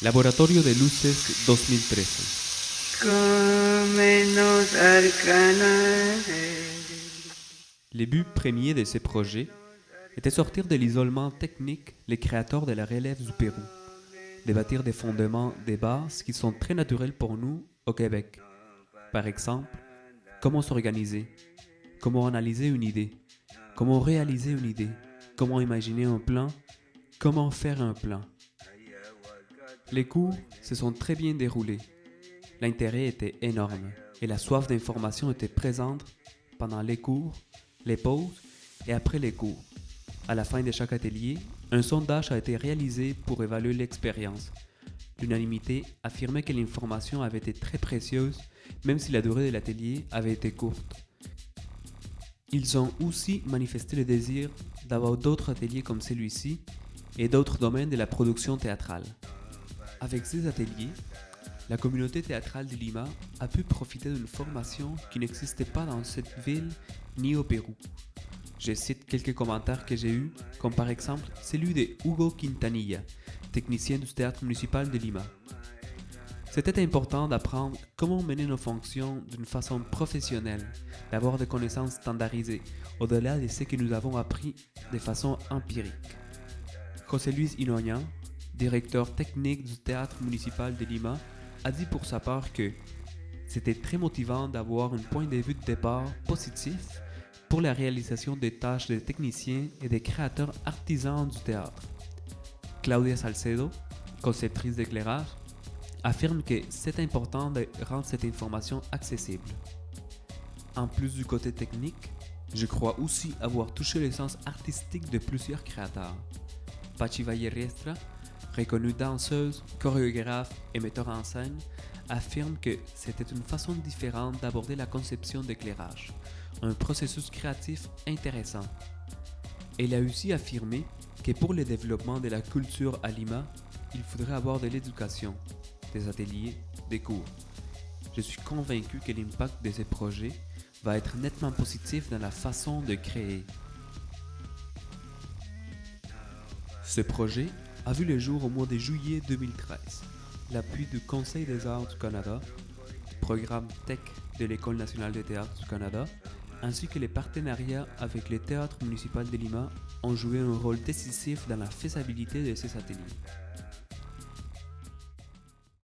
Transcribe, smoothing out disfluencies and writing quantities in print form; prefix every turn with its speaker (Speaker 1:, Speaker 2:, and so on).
Speaker 1: Laboratorio de Luces 2013.
Speaker 2: Comenos arcana.
Speaker 1: Les buts premiers de ces projets étaient sortir de l'isolement technique les créateurs de la relève du Pérou, de bâtir des fondements, des bases qui sont très naturels pour nous au Québec. Par exemple, comment s'organiser, comment analyser une idée, comment réaliser une idée, comment imaginer un plan, comment faire un plan. Les cours se sont très bien déroulés. L'intérêt était énorme et la soif d'information était présente pendant les cours, les pauses et après les cours. À la fin de chaque atelier, un sondage a été réalisé pour évaluer l'expérience. L'unanimité affirmait que l'information avait été très précieuse, même si la durée de l'atelier avait été courte. Ils ont aussi manifesté le désir d'avoir d'autres ateliers comme celui-ci et d'autres domaines de la production théâtrale. Avec ces ateliers, la communauté théâtrale de Lima a pu profiter d'une formation qui n'existait pas dans cette ville ni au Pérou. Je cite quelques commentaires que j'ai eus, comme par exemple celui de Hugo Quintanilla, technicien du théâtre municipal de Lima. C'était important d'apprendre comment mener nos fonctions d'une façon professionnelle, d'avoir des connaissances standardisées, au-delà de ce que nous avons appris de façon empirique. José Luis Inoñan, directeur technique du théâtre municipal de Lima, a dit pour sa part que c'était très motivant d'avoir un point de vue de départ positif pour la réalisation des tâches des techniciens et des créateurs artisans du théâtre. Claudia Salcedo, conceptrice d'éclairage, affirme que c'est important de rendre cette information accessible. En plus du côté technique, je crois aussi avoir touché le sens artistique de plusieurs créateurs. Pachi Vallerestra, reconnue danseuse, chorégraphe et metteur en scène, affirme que c'était une façon différente d'aborder la conception d'éclairage, un processus créatif intéressant. Elle a aussi affirmé que pour le développement de la culture à Lima, il faudrait avoir de l'éducation, des ateliers, des cours. Je suis convaincu que l'impact de ces projets va être nettement positif dans la façon de créer. Ce projet a vu le jour au mois de juillet 2013. L'appui du Conseil des arts du Canada, du programme TEC de l'École nationale de théâtre du Canada, ainsi que les partenariats avec le théâtre municipal de Lima ont joué un rôle décisif dans la faisabilité de ces ateliers.